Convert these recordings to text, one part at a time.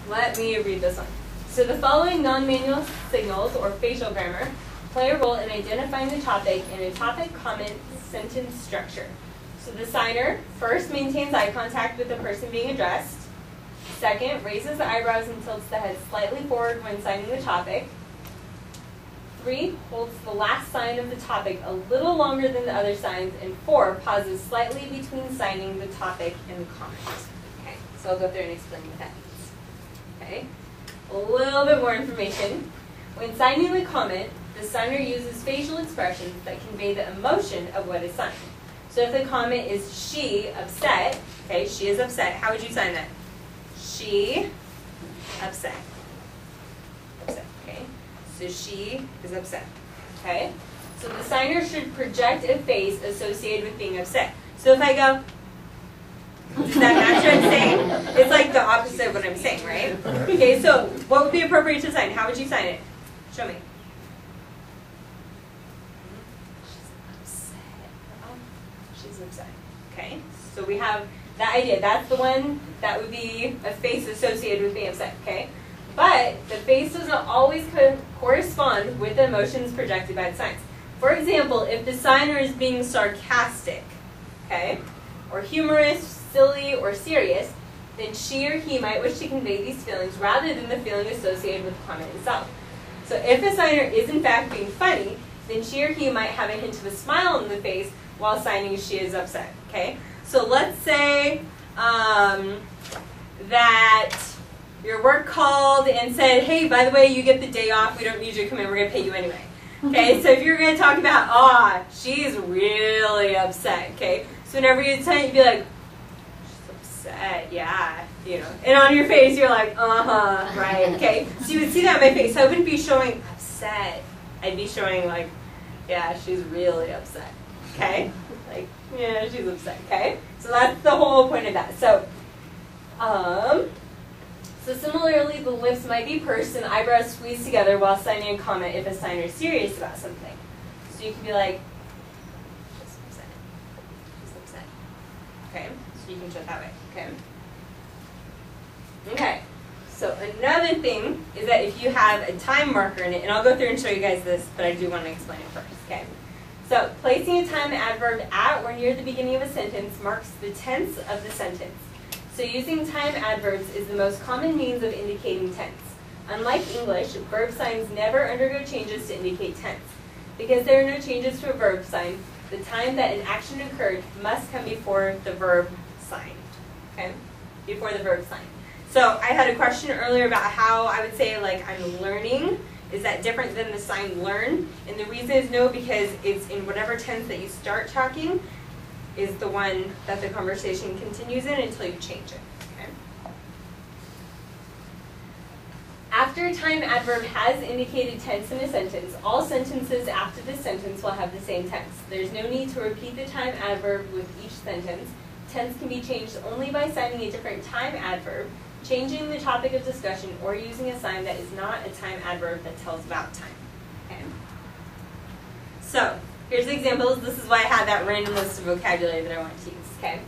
Let me read this one. So the following non-manual signals, or facial grammar, play a role in identifying the topic in a topic, comment, sentence structure. So the signer first maintains eye contact with the person being addressed. Second, raises the eyebrows and tilts the head slightly forward when signing the topic. 3, holds the last sign of the topic a little longer than the other signs. And 4, pauses slightly between signing the topic and the comment. Okay, so I'll go through and explain what that means. Okay, a little bit more information. When signing the comment, the signer uses facial expressions that convey the emotion of what is signed. So if the comment is she upset, okay, she is upset, how would you sign that? She upset. Upset, okay? So she is upset, okay? So the signer should project a face associated with being upset. So if I go, does that match what I'm saying? It's like the opposite of what I'm saying, right? Okay, so what would be appropriate to sign? How would you sign it? Show me. She's upset. Okay, so we have that idea. That's the one that would be a face associated with being upset, okay? But the face doesn't always correspond with the emotions projected by the signs. For example, if the signer is being sarcastic, okay, or humorous, silly, or serious, then she or he might wish to convey these feelings rather than the feeling associated with the comment itself. So if the signer is in fact being funny, then she or he might have a hint of a smile on the face while signing she is upset, okay? So let's say that your work called and said, hey, by the way, you get the day off, we don't need you to come in, we're going to pay you anyway. Okay, so if you're going to talk about, she's really upset, okay? So whenever you say it, you'd be like, she's upset, yeah, you know. And on your face, you're like, right, okay? So you would see that on my face. So I wouldn't be showing upset. I'd be showing like, yeah, she's really upset, okay? Like, yeah, she's upset, okay? So that's the whole point of that. So, so similarly, the lips might be pursed and eyebrows squeezed together while signing a comment if a signer is serious about something. So you can be like, she's upset. She's upset. Okay? So you can show it that way. Okay? Okay. So another thing is that if you have a time marker in it, and I'll go through and show you guys this, but I do want to explain it first. Okay? So placing a time adverb at or near the beginning of a sentence marks the tense of the sentence. So using time adverbs is the most common means of indicating tense. Unlike English, verb signs never undergo changes to indicate tense. Because there are no changes to a verb sign, the time that an action occurred must come before the verb sign. Okay? Before the verb sign. So I had a question earlier about how I would say, like, I'm learning. Is that different than the sign learn? And the reason is no, because it's in whatever tense that you start talking is the one that the conversation continues in until you change it. Okay? After a time adverb has indicated tense in a sentence, all sentences after this sentence will have the same tense. There's no need to repeat the time adverb with each sentence. Tense can be changed only by signing a different time adverb, changing the topic of discussion, or using a sign that is not a time adverb that tells about time. Okay? So, here's the examples. This is why I had that random list of vocabulary that I want to use. Okay?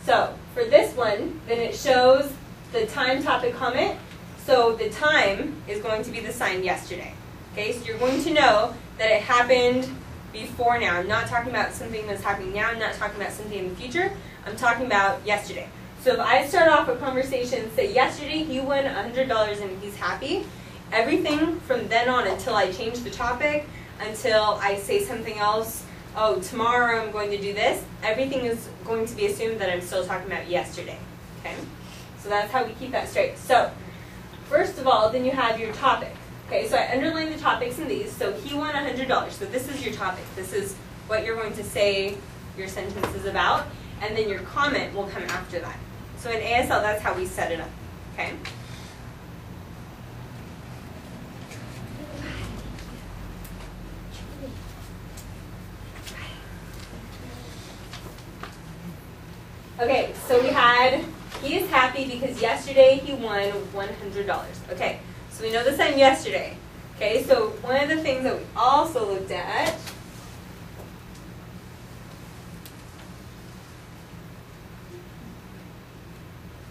So, for this one, then it shows the time topic comment. So, the time is going to be the sign yesterday. Okay? So, you're going to know that it happened before now. I'm not talking about something that's happening now. I'm not talking about something in the future. I'm talking about yesterday. So if I start off a conversation and say, yesterday he won $100 and he's happy, everything from then on until I change the topic, until I say something else, oh, tomorrow I'm going to do this, everything is going to be assumed that I'm still talking about yesterday. Okay? So that's how we keep that straight. So, first of all, then you have your topic. Okay, so I underlined the topics in these. So he won $100. So this is your topic. This is what you're going to say your sentence is about. And then your comment will come after that. So in ASL, that's how we set it up. Okay? Okay, so we had, he is happy because yesterday he won $100. Okay, so we know the sign yesterday. Okay, so one of the things that we also looked at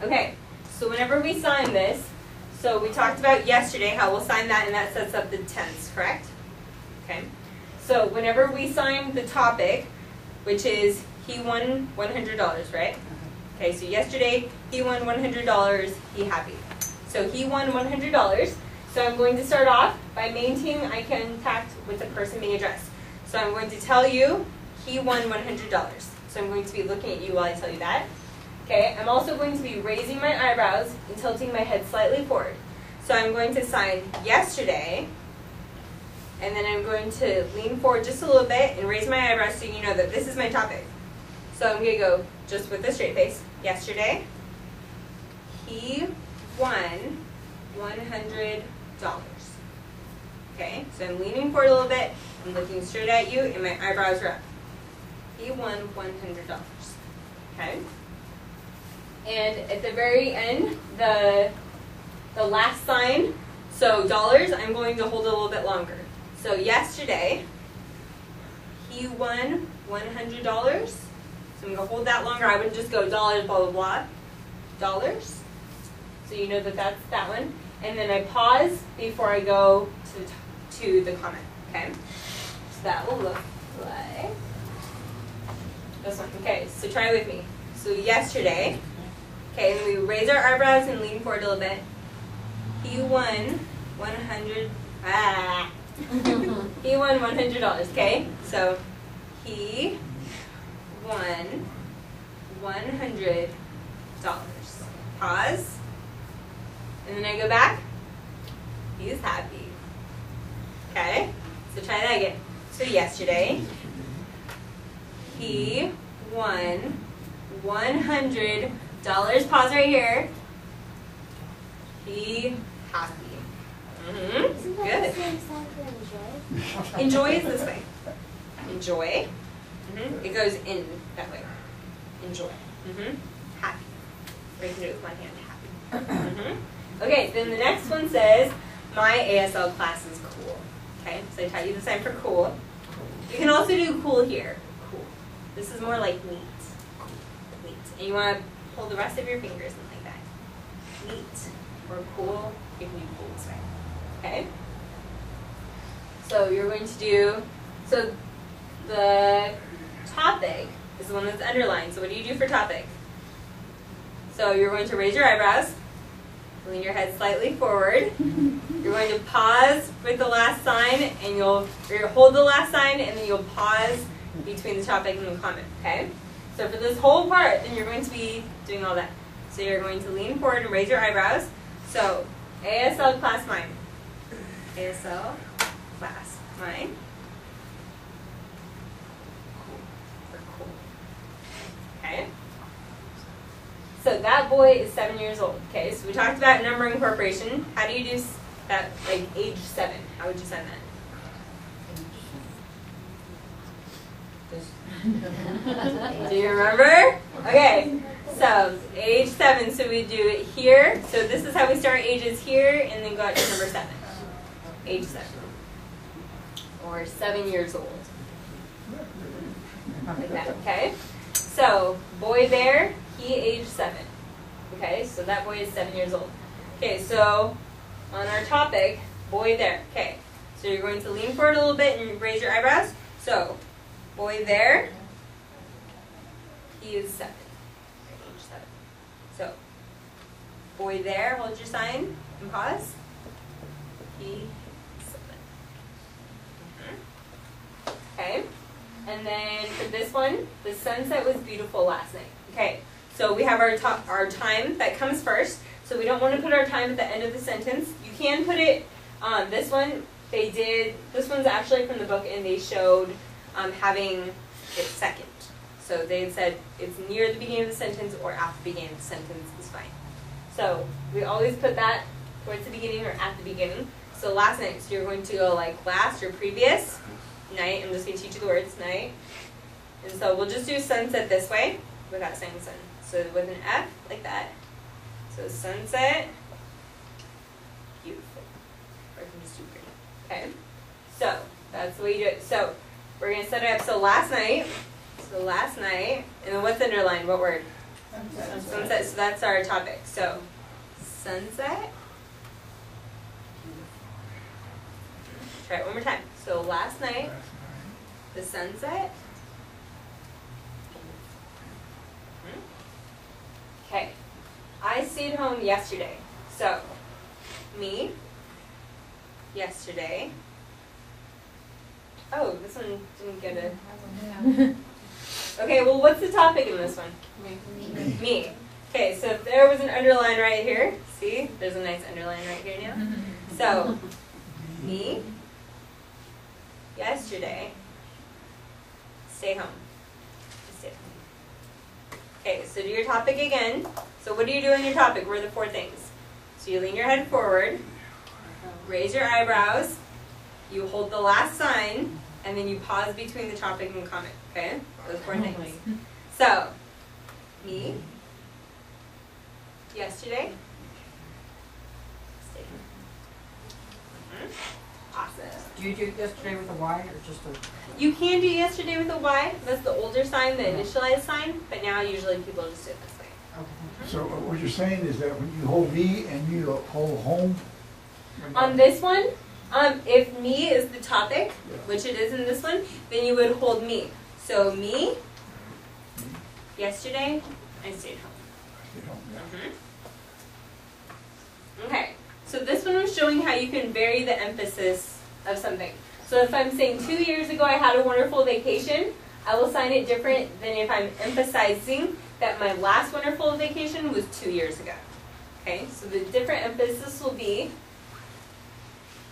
Okay, so whenever we sign this, So we talked about yesterday how we'll sign that, and that sets up the tense, correct? Okay. So whenever we sign the topic, which is he won $100, right? Okay, so yesterday he won $100, he happy. So he won $100. So I'm going to start off by maintaining eye contact with the person being addressed. So I'm going to tell you he won $100. So I'm going to be looking at you while I tell you that. Okay, I'm also going to be raising my eyebrows and tilting my head slightly forward. So I'm going to sign yesterday, and then I'm going to lean forward just a little bit and raise my eyebrows so you know that this is my topic. So I'm going to go just with a straight face. Yesterday, he won $100. Okay, so I'm leaning forward a little bit, I'm looking straight at you, and my eyebrows are up. He won $100. Okay? And at the very end, the last sign, so dollars, I'm going to hold a little bit longer. So yesterday, he won $100. So I'm going to hold that longer. I wouldn't just go dollars, blah, blah, blah. Dollars. So you know that that's that one. And then I pause before I go to the comment. Okay? So that will look like this one. Okay, so try it with me. So yesterday, okay, and we raise our eyebrows and lean forward a little bit. He won $100. He won $100. Okay, so he won $100. Pause, and then I go back. He's happy. Okay, so try that again. So yesterday, he won $100. Pause right here. He happy. Mm-hmm. Good. Enjoy is this way. Enjoy. Mm-hmm. It goes in that way. Enjoy. Mm-hmm. Happy. Or you can do it with one hand. Happy. Mm-hmm. Okay, then the next one says, my ASL class is cool. Okay, so I taught you the sign for cool. You can also do cool here. Cool. This is more like neat. Neat. And you want to hold the rest of your fingers in like that. Neat or cool. You can do cool this way. Okay? So you're going to do, so the topic is the one that's underlined. So what do you do for topic? So you're going to raise your eyebrows, lean your head slightly forward. You're going to pause with the last sign, and you'll hold the last sign, and then you'll pause between the topic and the comment, okay? So for this whole part, then you're going to be doing all that. So you're going to lean forward and raise your eyebrows. So ASL class mine. ASL class mine. Cool. Okay? So that boy is 7 years old. Okay, so we talked about number incorporation. How do you do that, like age 7? How would you sign that? Do you remember? Okay, so age 7, so we do it here. So this is how we start ages here, and then go out to number 7. Age 7. Or 7 years old. Like that, okay? So, boy there, he age 7. Okay, so that boy is 7 years old. Okay, so on our topic, boy there. Okay, so you're going to lean forward a little bit and raise your eyebrows. So, boy there, he is 7. Age 7. So, boy there, hold your sign and pause. He is 7. Okay, and then for this one, the sunset was beautiful last night. Okay, so we have our time that comes first. So we don't want to put our time at the end of the sentence. You can put it, this one's actually from the book, and they showed having it second. So they had said it's near the beginning of the sentence or at the beginning of the sentence is fine. So we always put that towards the beginning or at the beginning. So last night, so you're going to go like last or previous night. I'm just going to teach you the words, night. And so we'll just do sunset this way without saying sun. So with an F, like that. So sunset, beautiful. Or I can just do green. Okay? So that's the way you do it. So we're going to set it up. So last night, and then what's underlined? What word? Sunset. So that's our topic. So sunset, Try it one more time. So last night, the sunset. Okay. I stayed home yesterday. So, me, yesterday. Oh, this one didn't get a... Okay, well, what's the topic in this one? Me. Okay, so if there was an underline right here, see? There's a nice underline right here now. So, me, yesterday, stay home. Stay home. Okay, so do your topic again. So what do you do in your topic? What are the 4 things? So you lean your head forward, raise your eyebrows, you hold the last sign, and then you pause between the topic and comment, okay? Those 4 things. So, me, yesterday, stay home. Awesome. Do you do yesterday with a Y or just a... You can do yesterday with a Y. That's the older sign, the initialized sign, but now usually people just do it this way. Okay. So what you're saying is that when you hold me and you hold home? On this one, if me is the topic, which it is in this one, then you would hold me. So me, yesterday, I stayed home. Okay, so this one was showing how you can vary the emphasis of something. So if I'm saying 2 years ago I had a wonderful vacation, I will sign it different than if I'm emphasizing that my last wonderful vacation was 2 years ago. Okay, so the different emphasis will be,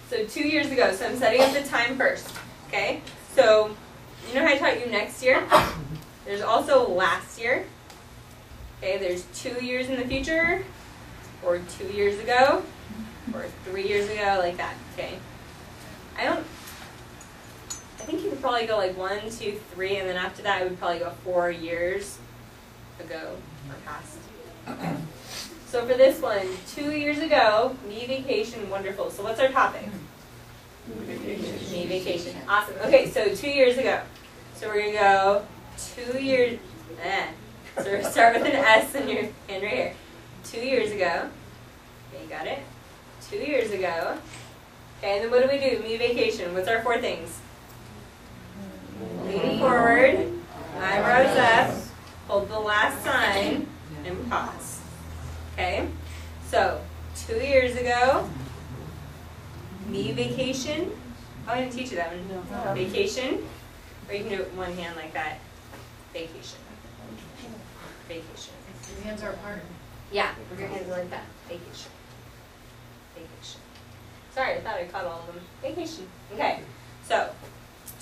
so 2 years ago, so I'm setting up the time first. Okay, so you know how I taught you next year? There's also last year. Okay, there's 2 years in the future, or 2 years ago, or 3 years ago, like that. Okay, I think you could probably go like 1, 2, 3, and then after that I would probably go 4 years ago or past. Okay. So for this one, 2 years ago, me vacation, wonderful. So what's our topic? Me vacation. Awesome. Okay, so 2 years ago. So we're going to go 2 years, So we're going to start with an S in your hand right here. 2 years ago. Okay, you got it? 2 years ago. Okay, and then what do we do? Me vacation. What's our 4 things? Lean forward, eyebrows up, hold the last sign, and pause. Okay? So, 2 years ago, me vacation. Oh, I didn't teach you that one. No. Vacation. Or you can do it with one hand like that. Vacation. Vacation. Your hands are apart. Yeah, with your hands like that. Vacation. Vacation. Sorry, I thought I caught all of them. Vacation. Okay. So,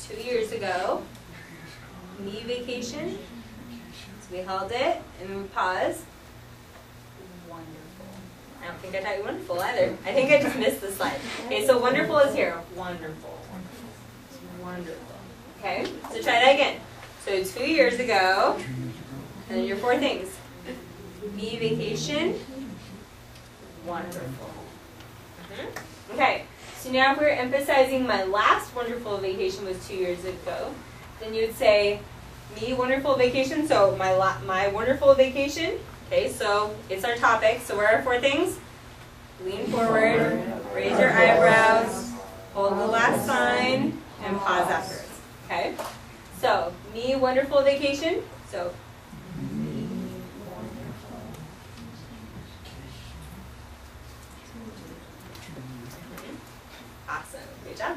2 years ago, me vacation. So we held it and we paused. Wonderful. I don't think I taught you wonderful either. I think I just missed the slide. Okay, so wonderful is here. Wonderful. Wonderful. Okay, so try that again. So 2 years ago, and then your 4 things. Me vacation. Wonderful. Okay, so now if we're emphasizing my last wonderful vacation was 2 years ago, then you would say me wonderful vacation. So my wonderful vacation. Okay, so it's our topic. So what are our 4 things? Lean forward, raise your eyebrows, hold the last sign, and pause afterwards. Okay, so me wonderful vacation. So awesome, good job.